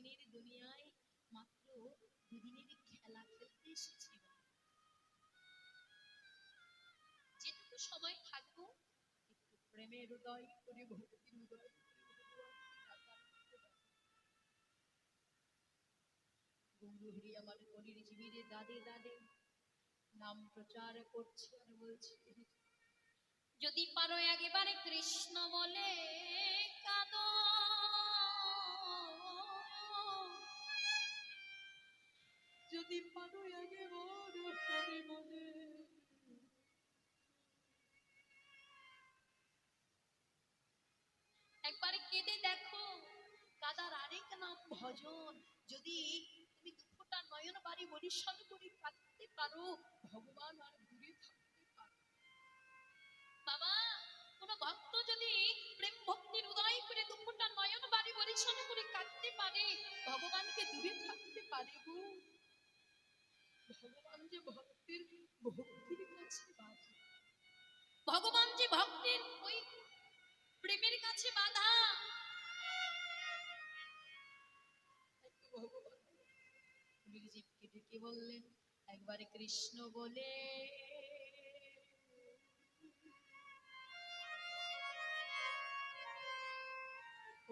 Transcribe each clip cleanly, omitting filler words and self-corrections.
দিনের দুনিয়ায় মাত্র দুদিনেরই খেলা খেলতে এসেছি। যেটুকু সময় থাকবো একটু প্রেমের উদয় করে ভক্তির উদয় গৌরহরি আমার কলির জীবিরে দাদে দাদে নাম প্রচার করছে আর বলছে, যদি পারো একেবারে কৃষ্ণ বলে কাঁদো, যদি পারো একেবারে হরি বলে, একবারে কেঁদে দেখো। কাদার আরেক নাম ভজন। যদি তুমি দুঃখটা নয়ন বাড়ি বরিশাল করে কাঁদতে পারো, ভগবান আর দূরে থাকতে পারে। বাবা, কোন ভক্ত যদি প্রেম ভক্তির উদয় করে দুঃখটা নয়ন বাড়ি বরিশাল করে কাঁদতে পারে, ভগবানকে দূরে থাকতে পারে গো। ভগবান যে ভক্তের ভক্তির কাছে বাধা, ভগবান যে ভক্তের ওই প্রেমের কাছে বাধা। ভগবান জীবকে ডেকে বললেন, একবারে কৃষ্ণ বলে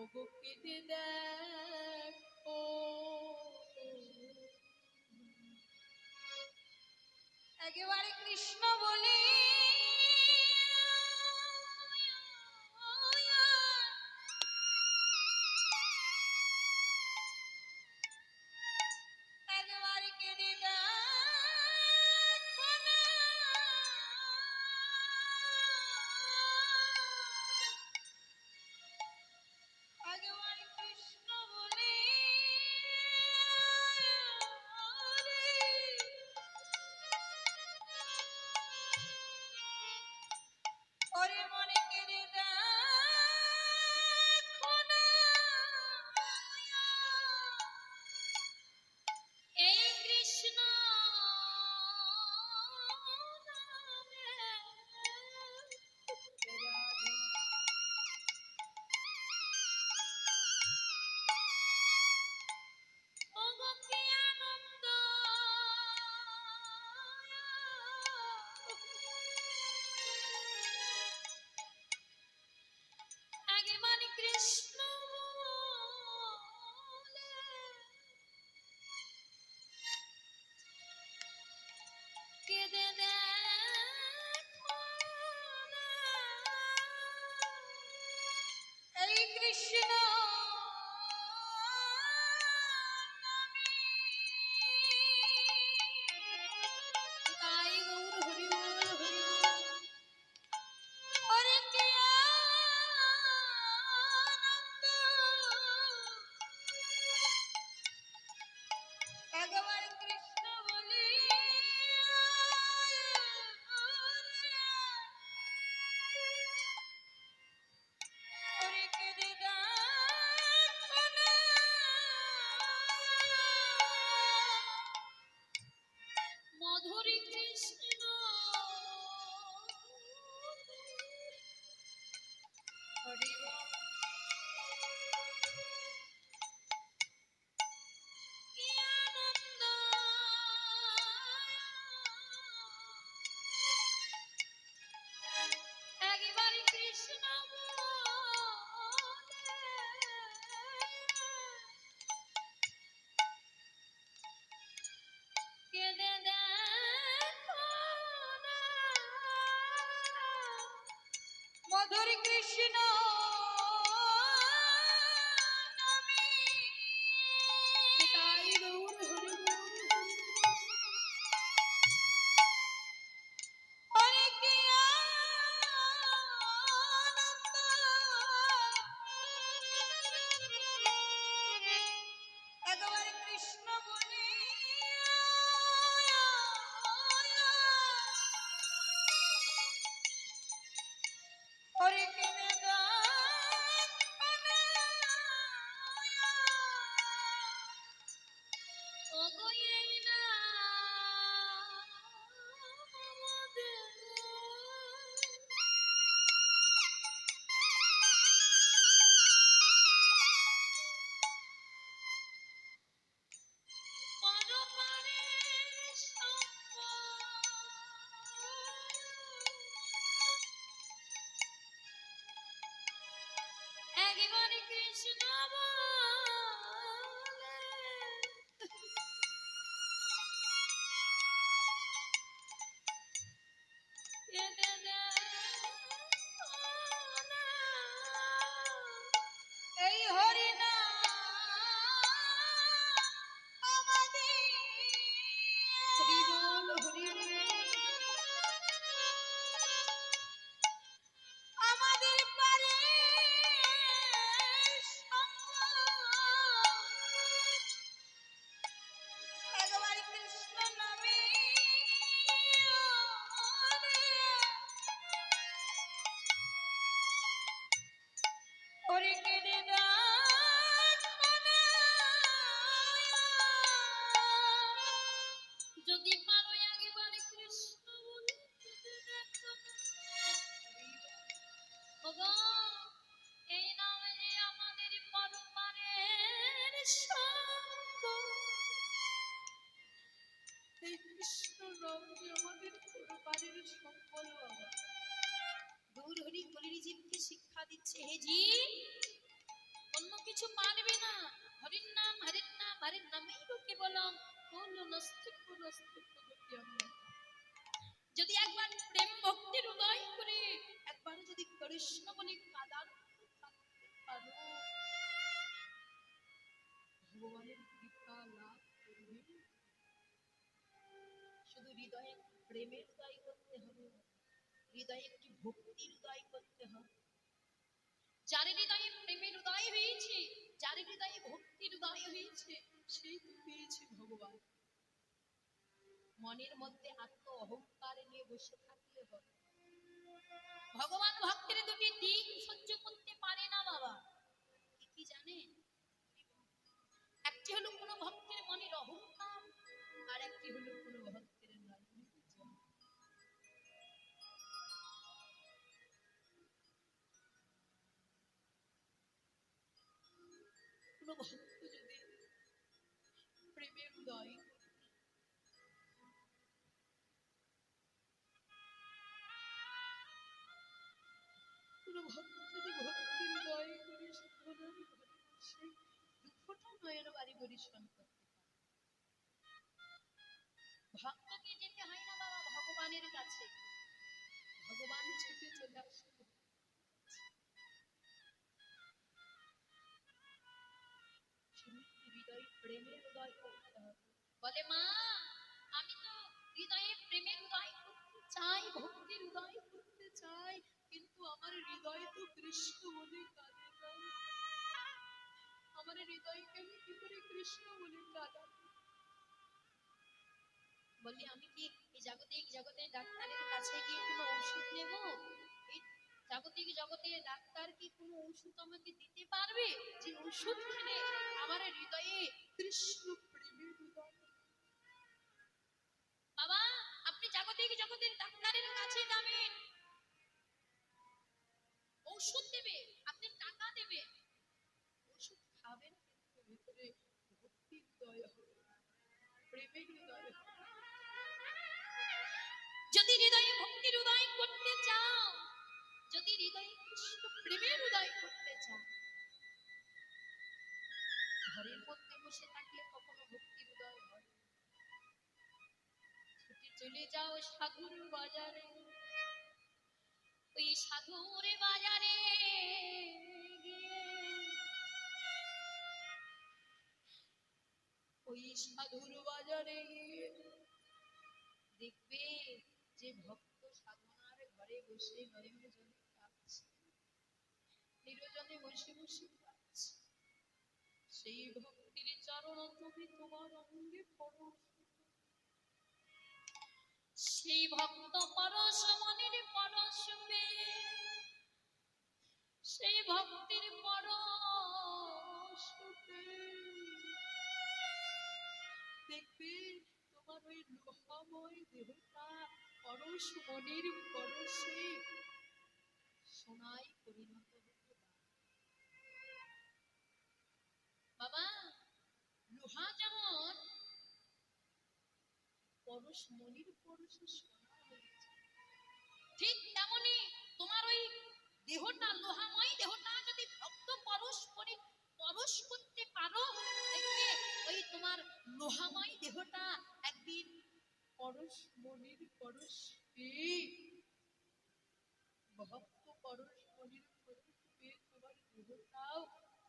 ওগো কেটে দেখো, একেবারে কৃষ্ণ বলে একেবারে কেটে দেখো না, একেবারে কৃষ্ণ বলে ওরে মনে কেড়ে দেখো না, এই কৃষ্ণ কৃষ্ণ কেঁদে দেখো না, এই কৃষ্ণ তাই গৌর হরি বল হরি বল। ওরে কে আনন্দ, একবার কৃষ্ণ বলি ওরে কেঁদে দেখো না, মধুর কৃষ্ণ হরি বল। কি আনন্দ, একবারে কৃষ্ণ কেঁদে দেখো না, মধুর কৃষ্ণ নামে তাই গৌর হরি বল। হরে কি আনন্দ, একবার কৃষ্ণ বলে হরে কেনে এই জি অন্য কিছু পারবে না, হরির নাম হরির নাম হরির নামেই লোকে বলম বলো নস্তিত্ব নস্তিত্ব করতে আমরা। যদি একবার প্রেম ভক্তির উদয় করে একবার যদি কৃষ্ণ বলে কাদার থাকতে পারো, ভগবানের কৃপা লাভ করবে। শুধু হৃদয়ে প্রেমের উদয় করতে হবে, হৃদয়ে একটি ভক্তির উদয় করতে হবে। যার হৃদয়ে প্রেমের উদয় হয়েছে, যার হৃদয়ে ভক্তির উদয় হয়েছে, সেই তো পেয়েছে ভগবান। মনের মধ্যে আত্ম অহংকার নিয়ে বসে থাকলে হবে। ভগবান ভক্তের দুটি দিক সহ্য করতে পারে না বাবা, কি জানে? একটি হলো কোনো ভক্তের মনের অহংকার, আর একটি হলো কোনো ভক্তের লজ্জা। কোনো ভক্ত যদি প্রেমের উদয়, কোনো ভক্ত যদি ভক্তির উদয় করে সাধনার ঘরে বসে দুঃখটা নয়ন বাড়ি পরিশ্রম করতে পারে, ভক্তকে যেতে হয় না বাবা ভগবানের কাছে, ভগবান ছুটে চলে আসে। হৃদয় প্রেমের উদয় করতে হবে। বলে মা আমি তো হৃদয়ে প্রেমের উদয় করতে চাই, ভক্তির উদয় করতে চাই, কিন্তু আমার হৃদয় তো কৃষ্ণ বলে কাঁদে না। আমার হৃদয়কে আমি কি করে কৃষ্ণ বলে কাঁদাবো? বলি আমি কি এই জগতের ডাক্তারের কাছে গিয়ে কোনো ওষুধ নেব? এই জগতের ডাক্তার কি কোনো ওষুধ আমাকে দিতে পারবে যে ওষুধ খেলে আমার হৃদয়ে কৃষ্ণ প্রেমের উদয়? বাবা আপনি জগতের ডাক্তারের কাছে যাবেন, ঔষধ দেবে, আপনি টাকা দেবে, ওষুধ খাবেন কিন্তু ভিতরে ভক্তি হৃদয় হবে, প্রেমের হৃদয় হবে। যদি হৃদয়ে ভক্তির উদয় করতে চাও, যদি হৃদয়ে কৃষ্ণ প্রেমের উদয় করতে চাও, ঘরের মধ্যে বসে থাকলে কখনো ভক্তির উদয় হয়? ছুটে চলে যাও সাধুর বাজারে, ওই সাধুর বাজারে গিয়ে, ওই সাধুর বাজারে গিয়ে দেখবে যে ভক্ত সাধনার ঘরে বসে নয়নে জলে কাঁদছে, নিরজনে বসে বসে কাঁদছে, সেই ভক্তির চরণ তুমি তোমার অঙ্গে পরশ, সেই ভক্ত পরশ মনের পরশ পেয়ে, সেই ভক্তির পরশ দেখবে তোমার ওই লোহাময় দেহটা পরশ মনের পরশে সোনায় পরিণত হতে পারে। বাবা লোহা যেমন পরশ মনির পরশে সোনা হয়েছে, ঠিক তেমনি তোমার ওই দেহটা লোহাময় দেহটা যদি ভক্ত পরশ করে পরশ করতে পারো, দেখবে ওই তোমার লোহাময় দেহটা একদিন পরশ মনির পরশ পেয়ে, ভক্ত পরশ মনির পরশ পেয়ে তোমার দেহটাও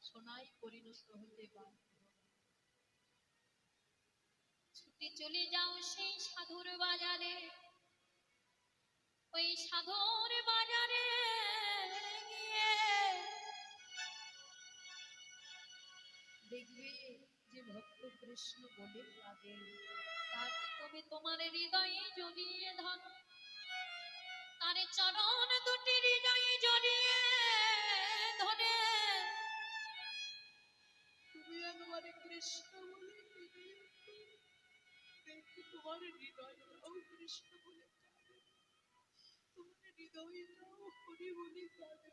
সোনায় পরিণত হতে পারে। ছুটে চলে যাও সেই সাধুর বাজারে, ওই সাধুর বাজারে গিয়ে দেখবে যে ভক্ত কৃষ্ণ বলে কাঁদে, তাকে তুমি তোমার হৃদয়ে জড়িয়ে ধরো, তার চরণ দুটি হৃদয়ে জড়িয়ে ধরে তুমি একবার কৃষ্ণ বলে দেখবে তোমার হৃদয়টাও কৃষ্ণ বলে কাঁদে, তোমার হৃদয়টাও হরি বলে কাঁদে।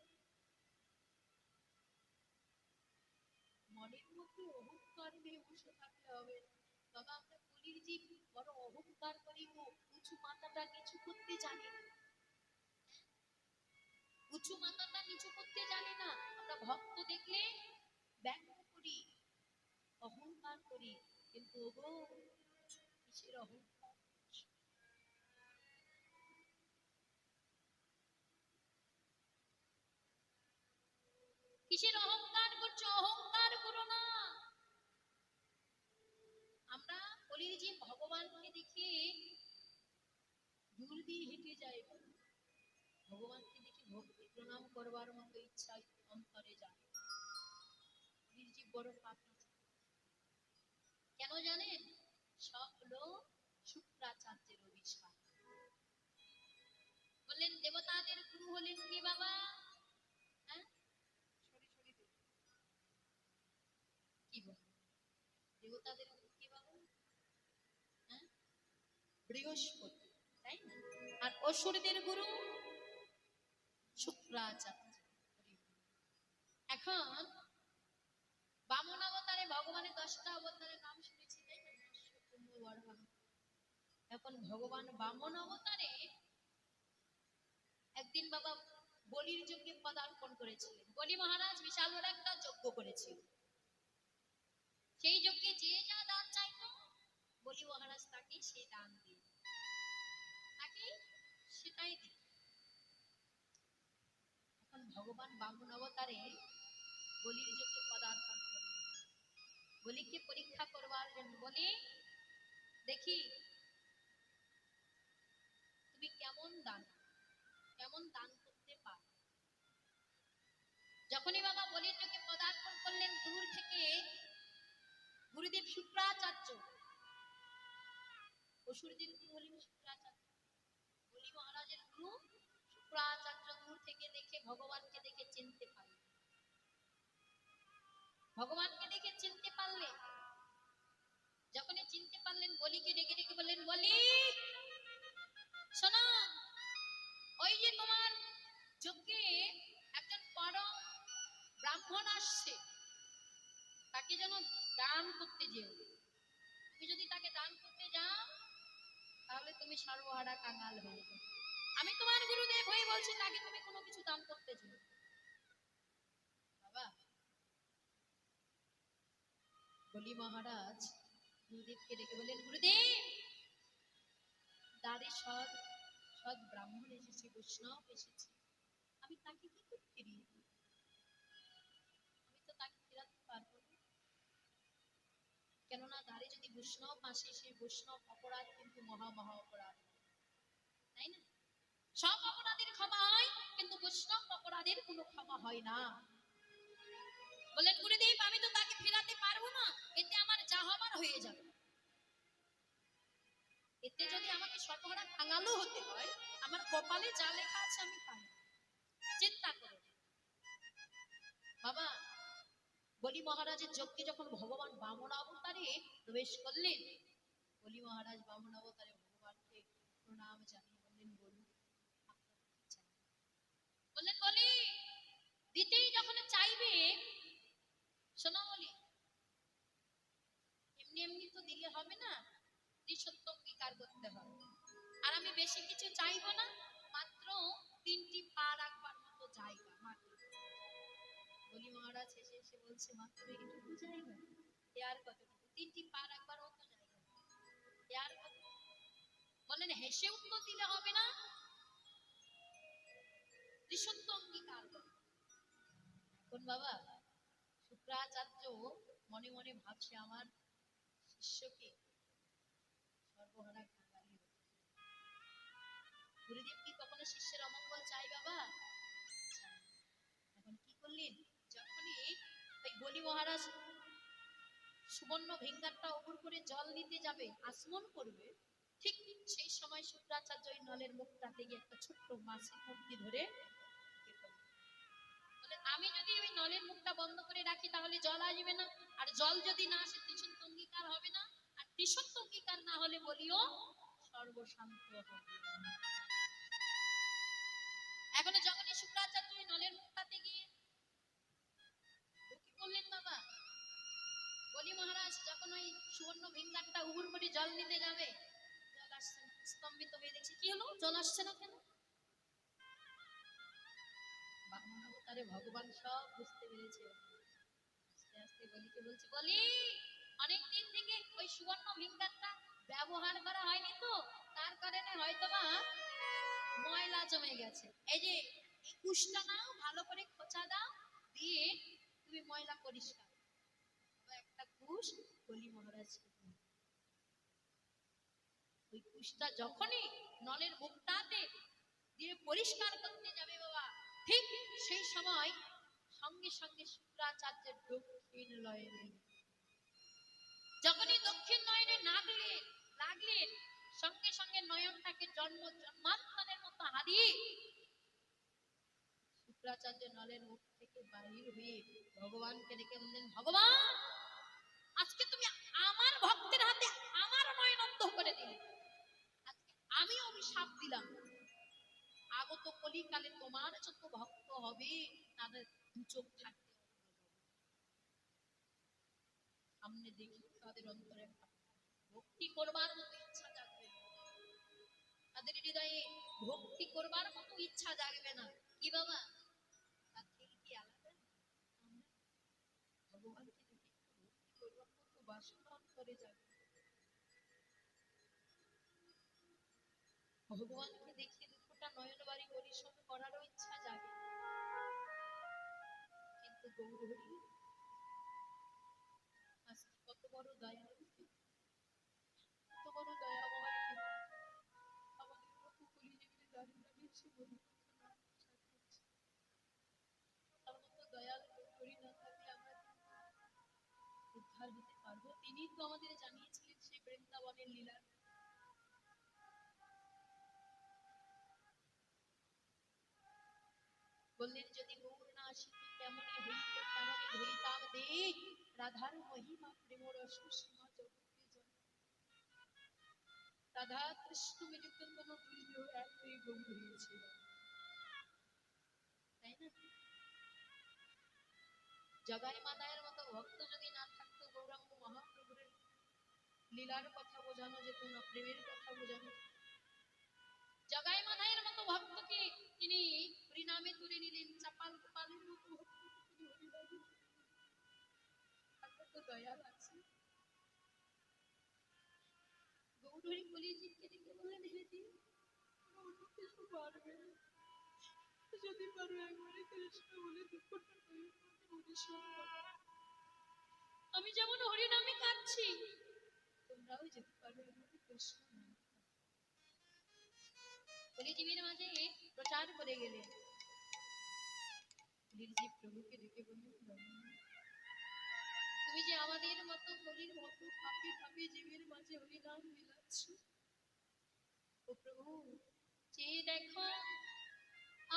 মনের মধ্যে অহংকার নিয়ে বসে থাকলে হবে বাবা। আমরা কলির জীব, বড় অহংকার করি, উঁচু মাথাটা নিচু করতে জানি না, উঁচু মাথাটা নিচু করতে জানি না। আমরা ভক্ত দেখলে ব্যঙ্গ করি, অহংকার করি, কিন্তু ওগো কিসের অহংকার? কিসের অহংকার করছো? অহংকার করো না। আমরা বলি যে ভগবানকে দেখে দূর দিয়ে হেঁটে যাই, ভগবানকে দেখে ভক্তি প্রণাম করবার মতো ইচ্ছা অন্তরে যায়। বড় পাপ। কেন জানেন? সব হলো শুক্রাচার্যের অভিশাপ। বললেন দেবতাদের গুরু হলেন কে বাবা? হ্যাঁ, কি বল? দেবতাদের গুরু কে বাবা? হ্যাঁ, বৃহস্পতি, তাই না? আর অসুরদের গুরু শুক্রাচার্য। এখন বামন অবতারে ভগবানের 10টা অবতারের নাম শুনেছি, তাই না? এখন ভগবান বামন অবতারে একদিন বাবা বলির যজ্ঞে পদার্পণ করেছিলেন। বলি মহারাজ বিশাল বড় একটা যজ্ঞ করেছিল। সেই যজ্ঞে যে যা দান চাইতো বলি মহারাজ তাকে সে দান দিত, তাকে সেটাই দিত। এখন ভগবান বামন অবতারে বলির যজ্ঞে পদার্পণ করলেন, বলিকে পরীক্ষা করবার জন্য। বলি দেখি তুমি কেমন দান করতে পারো। যখনই বাবা বলির যজ্ঞে পদার্পণ করলেন, দূর থেকে গুরুদেব শুক্রাচার্য, অসুরদের গুরু হলেন শুক্রাচার্য, বলি মহারাজের গুরু শুক্রাচার্য দূর থেকে দেখে ভগবানকে দেখে চিনতে পারলেন। ভগবানকে দেখে চিনতে পারলেন। যখনই চিনতে পারলেন, বলিকে ডেকে ডেকে বললেন, বলি শোনো, ওই যে তোমার যজ্ঞে একজন পরম ব্রাহ্মণ আসছে, তাকে যেন দান করতে যেও। তুমি যদি তাকে দান করতে যাও তাহলে তুমি সর্বহারা কাঙাল হয়ে যাবে। আমি তোমার গুরুদেব হয়ে বলছি, তাকে তুমি কোনো কিছু দান করতে যেও। বাবা বলি মহারাজ গুরুদেবকে ডেকে বললেন, গুরুদেব দ্বারে সৎ ব্রাহ্মণ এসেছে, বৈষ্ণব এসেছে, আমি তাকে কি করতে দিই? আমি তো তাকে ফেরাতে পারবো না। কেননা দ্বারে যদি বৈষ্ণব আসে, সেই বৈষ্ণব অপরাধ কিন্তু মহা অপরাধ, তাই না? সব অপরাধের ক্ষমা হয়, কিন্তু বৈষ্ণব অপরাধের কোনো ক্ষমা হয় না। বললেন গুরুদেব আমি তো তাকে ফেরাতে পারবো না, এতে আমার যা হবার হয়ে যাবে। এতে যদি আমাকে সর্বহারা কাঙালও হতে হয়, আমার কপালে যা লেখা আছে আমি পাই। চিন্তা করো বাবা। বলি মহারাজের যজ্ঞে যখন ভগবান বামন অবতারে প্রবেশ করলেন, বলি মহারাজ বামন অবতারে ভগবানকে প্রণাম জানিয়ে বললেন, বললেন বলি দিতেই যখন চাইবে, শোনো বলি এমনি এমনি তো দিলে হবে না, ত্রিসত্য অঙ্গীকার করতে হবে। আর আমি বেশি কিছু চাইবো না, মাত্র 3টি পা রাখবার মতো জায়গা মাত্র। বলি মহারাজ এসে এসে বলছে, মাত্র এইটুকু জায়গা? আর কতটুকু? 3টি পা রাখবার মতো জায়গা, আর কত? বললেন হেসে উত্তর দিলে হবে না, ত্রিসত্য অঙ্গীকার করো। এখন বাবা শুক্রাচার্য মনে মনে ভাবছে, আমার শিষ্যকে সর্বহারা কাঙালি। গুরুদেব কি কখনো শিষ্যের অমঙ্গল চাই বাবা? এখন কি করলেন, যখনই ওই বলি মহারাজ সুবর্ণ ভিঙ্গারটা উপর করে জল নিতে যাবে, আসমন করবে, ঠিক সেই সময় শুক্রাচার্য ওই নলের মুখটাতে গিয়ে একটা ছোট্ট মাছের মূর্তি ধরে বলে, আমি যদি ওই নলের মুখটা বন্ধ করে রাখি তাহলে জল আসবে না, আর জল যদি না আসে ত্রিসত্য অঙ্গীকার হবে না, আর ত্রিসত্য অঙ্গীকার না হলে বলিও সর্বশান্ত হবে। এখন যখনই শুক্রাচার্য ওই নলের মুখটাতে গিয়ে কি করলেন বাবা, বলি মহারাজ যখন ওই সুবর্ণ ভিঙ্গারটা উবুর করে জল নিতে যাবে, জল আসছে না, স্তম্ভিত হয়ে দেখছে, কি হলো জল আসছে না কেন? আরে ভগবান সব বুঝতে পেরেছে। আস্তে আস্তে বলিকে বলছে, বলি অনেকদিন থেকে ওই সুবর্ণ ভিক্ষাটা ব্যবহার করা হয়নি তো, তার কারণে হয়তো বা ময়লা জমে গেছে। এই যে এই কুশটা নাও, ভালো করে খোঁচা দাও, দিয়ে তুমি ময়লা পরিষ্কার। একটা কুশ বলি মহারাজকে দিল। ওই কুশটা যখনই নলের মুখটাতে দিয়ে পরিষ্কার করতে যাবে বাবা, ঠিক সেই সময় সঙ্গে সঙ্গে শুক্রাচার্যের দক্ষিণ নয়নে, যখনই দক্ষিণ নয়নে লাগলেন সঙ্গে সঙ্গে নয়নটাকে জন্মান্তরের মতো হারিয়ে শুক্রাচার্য নলের মুখ থেকে বাহির হয়ে ভগবানকে ডেকে বললেন, ভগবান আজকে তুমি আমার ভক্তের হাতে আমার নয়ন অন্ধ করে দিলে, আজকে আমি অভিশাপ দিলাম, আগত কলিকালে তোমার যত ভক্ত হবে তাদের দু চোখ থাকতে সামনে দেখি তাদের অন্তরে ভক্তি করবার মতো ইচ্ছা জাগবে, তাদের হৃদয়ে ভক্তি করবার মতো ইচ্ছা জাগবে না। কি বাবা, তার থেকে কি আলাদা? ভগবানকে দেখে ভক্তি করবার মতো বাসনা করে যাবে, ভগবানকে দেখে দুটোটা নয়ন বাড়ি পরিশ্রম করারও ইচ্ছা জাগে। কিন্তু গৌরহরি আজকে কত বড় দয়ালু, কত বড় দয়াময়, আমাদের মতো কলিযুগে দাঁড়িয়ে এসে বলি তার মতো দয়াল গৌরহরি না থাকলে আমরা উদ্ধার হতে পারবো? তিনি তো আমাদের জানিয়েছিলেন সেই বৃন্দাবনের লীলা। বললেন, যদি গৌর না আসিত কেমনে হইত, কেমনে ধরিতাম দেখ রাধার মহিমা প্রেম রস সীমা জগতে জন। রাধা কৃষ্ণ মিলিত কোন তুল্য একই গৌর হয়েছে, তাই না? জগাই মাদায়ের মতো ভক্ত যদি না থাকতো, গৌরাঙ্গ মহাপ্রভুর লীলার কথা বোঝানো যেত না, প্রেমের কথা বোঝানো। জগাই মাদায়ের মতো ভক্তকে তিনি হরিনামে তুলে নিলেন, চাপাল গোপালের মতো ভক্তকে তিনি হরিনামে, আপনার তো দয়া লাগছে। গৌরহরি কলিযুগকে দেখে বললেন, হেদি অন্য কিছু পারবে না, যদি পারো একবারে কৃষ্ণ বলে দুঃখটা আমি যেমন হরিনামে কাঁদছি, তোমরাও যেতে পারো একবারে কৃষ্ণ নাম। কলিজীবের মাঝে প্রচার করে গেলেন। কলিজীব প্রভুকে ডেকে বললেন, তুমি যে আমাদের মতো কলির মতো পাপি পাপি জীবের মাঝে হরিনাম বিলাচ্ছ, ও প্রভু চেয়ে দেখো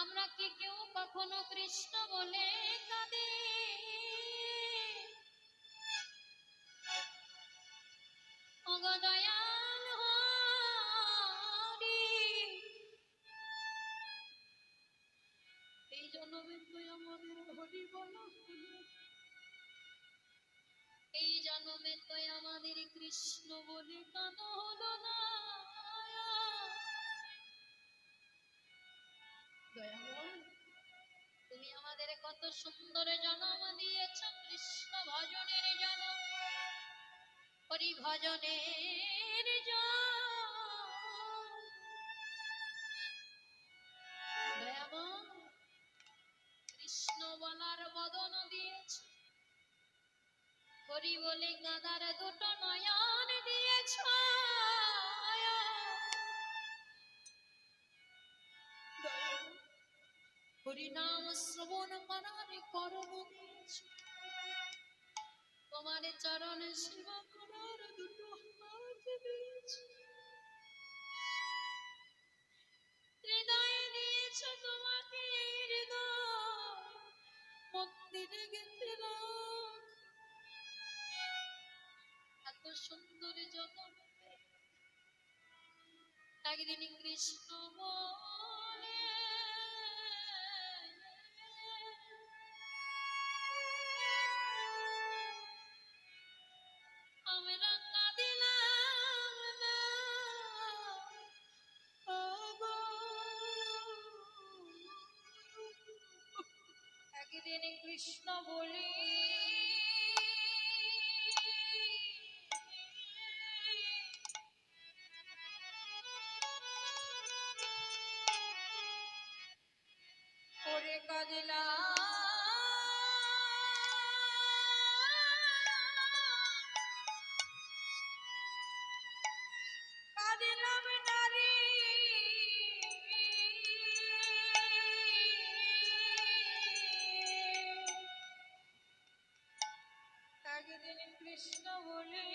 আমরা কি কেউ কখনো কৃষ্ণ বলে কাঁদে? ওগো দয়াল হরি, এই জন্মে তো আমাদের হরি বলা হলো, এই জন্মে তো আমাদের কৃষ্ণ বলে কাঁদা হলো না। দয়াময় তুমি আমাদের কত সুন্দর জন্ম দিয়েছ, কৃষ্ণ ভজনের জন্ম, হরি ভজনের দয়াময় কৃষ্ণ বলার বদন দিয়েছ, হরি বলে কাঁদার দুটো নয়ন দিয়েছ, হরিনাম শ্রবণ করার কর্ম দিয়েছ, তোমার চরণ সেবা করার দুটো হাত দিয়েছ, হৃদয়ে দিয়েছ তোমাকে হৃদয় মন্দিরে গেছে রাখ। এত সুন্দর জগৎ একদিন কৃষ্ণ বলে আমরা কাঁদিলাম না, একদিন কৃষ্ণ বলি ওরে কাজলা কাজলাম নারী একদিন কৃষ্ণ বলি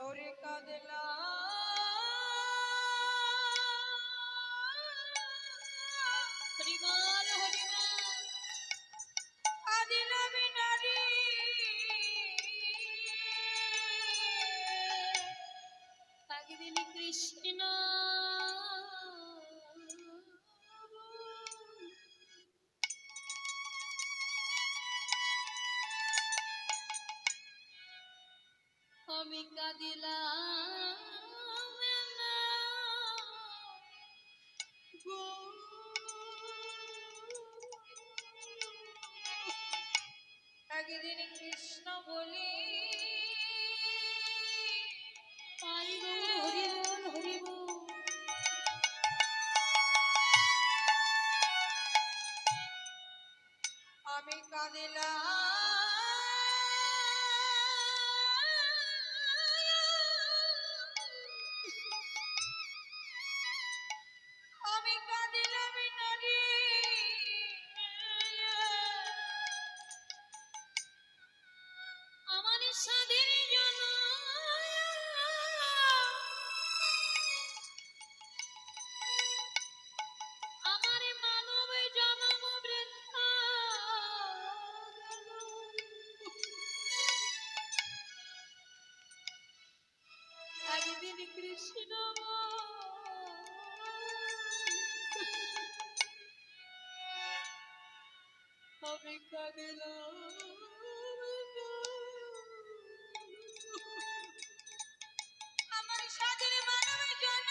ওরে কাজলা হরিবল হরিবল কাজলাম নারী একদিন কৃষ্ণ আমি কাঁদিলাম না গো। একদিন কৃষ্ণ বলি পাই গো হরিবল হরিবল আমি কাঁদিলাম আমি কাঁদিলাম নারী আমার স্বাধীন জন আমার মানব জনম বৃথা গেল। একদিন কৃষ্ণ আমি কাঁদিলাম আমার স্বাধীন মানব জন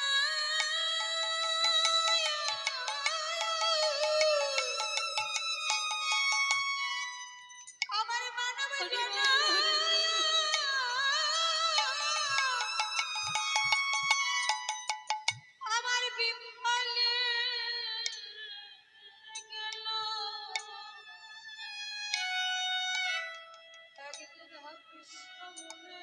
আমার মানব জন আমার বিফলে গেল একদিন কৃষ্ণ বলে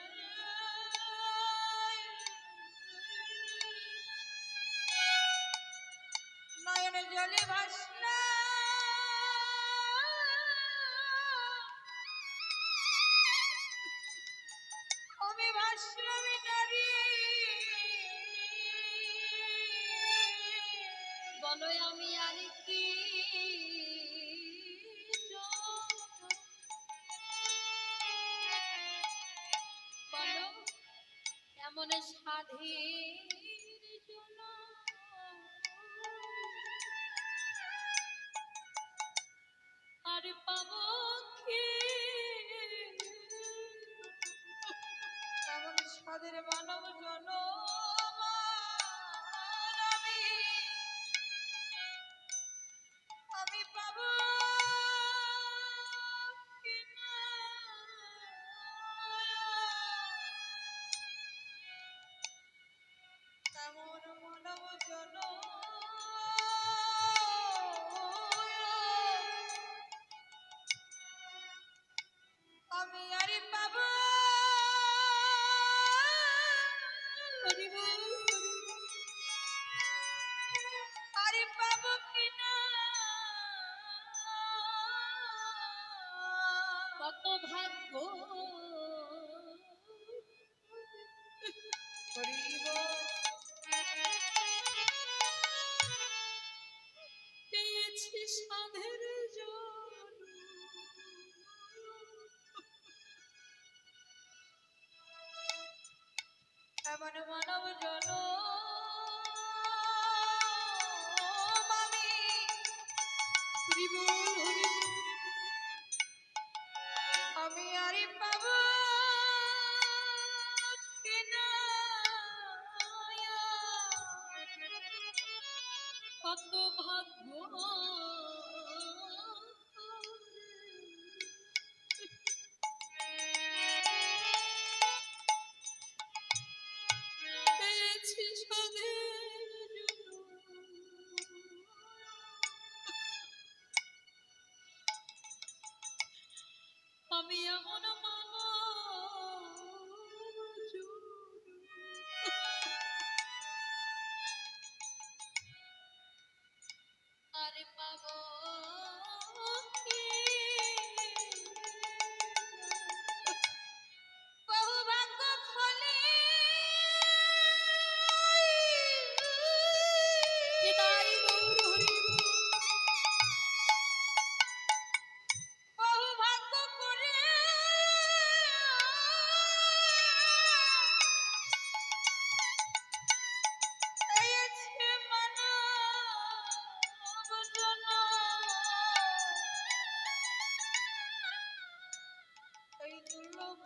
নয়ন জলে ভাসলা আমি ভাসলাম নারী বলো আমি আর কি বলো এমন স্বাধীন জন আর পাবো কি এমন স্বাদের মানব জন আমি পাবো কিনা এমন মানব জন আমি আরে পাবো হরিবল আরে পাবো কিনা কত ভাগ্য করিব পেয়েছি সাধের জন এমন মানব জন আমি হরিবল হরিবল আমি আরে পাবো দুর্লভ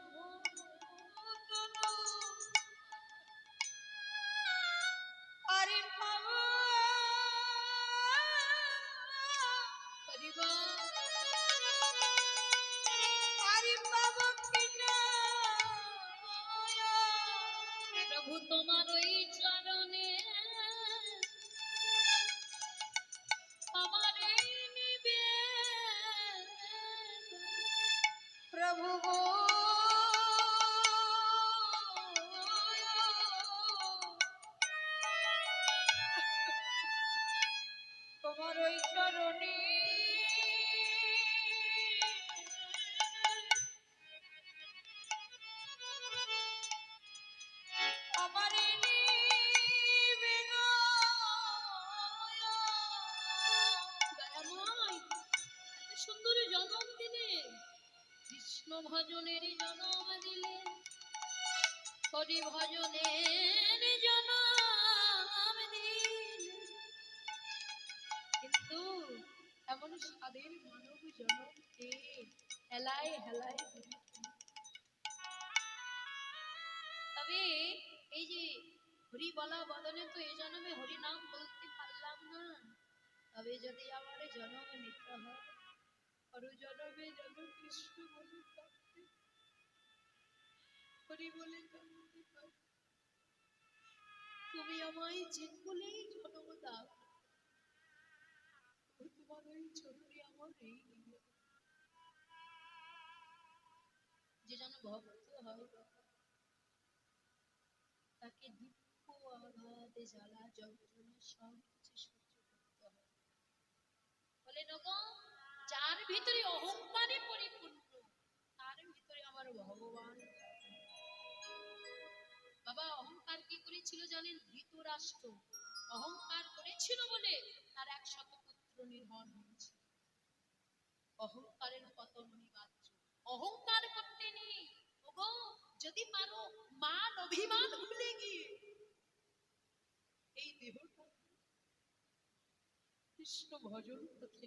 আরে পাবো হরিবল। আরে পাবো কিনা প্রভু তোমার ওই চরণে আমার এই নিবেদন। প্রভু গো তোমার ওই চরণে আমার এই নিবেদন। দয়াময়, এত সুন্দর জনম দিলেন, কৃষ্ণ ভজনের জনম দিলেন, হরি ভজনের জনম দিলেন, কিন্তু এমন স্বাদের মানব জনমকে হেলায় হেলায় ঘুরে ফিরে। তবে এই যে হরি বলা বদলে তো এই জন্মে হরি নাম বলতে পারলাম না, তবে যদি আমার জন্ম নিতে হয় পর জন্মে যেন কৃষ্ণ বলে কাঁদতে, হরি বলে কাঁদতে পারি। তুমি আমায় যে বলেই জন্ম দাও, তোমার ওই চরণে আমার এই নিবেদন। যে যেন ভক্ত হয় তাকে দুঃখ আঘাত জ্বালা যন্ত্রণা সব কিছু সহ্য করতে হয়। বলে নগো, যার ভিতরে অহংকারে পরিপূর্ণ তার ভিতরে আমার ভগবান থাকে। বাবা অহংকার কি করেছিল জানেন? ধৃতরাষ্ট্র অহংকার করেছিল বলে তার 100 পুত্র নির্মাণ হয়েছিল। অহংকারের পতন অনিবার্য। অহংকার করতে নেই ওগো, যদি পারো মান অভিমান ভুলে গিয়ে এই দেহটা কৃষ্ণ ভজন করতে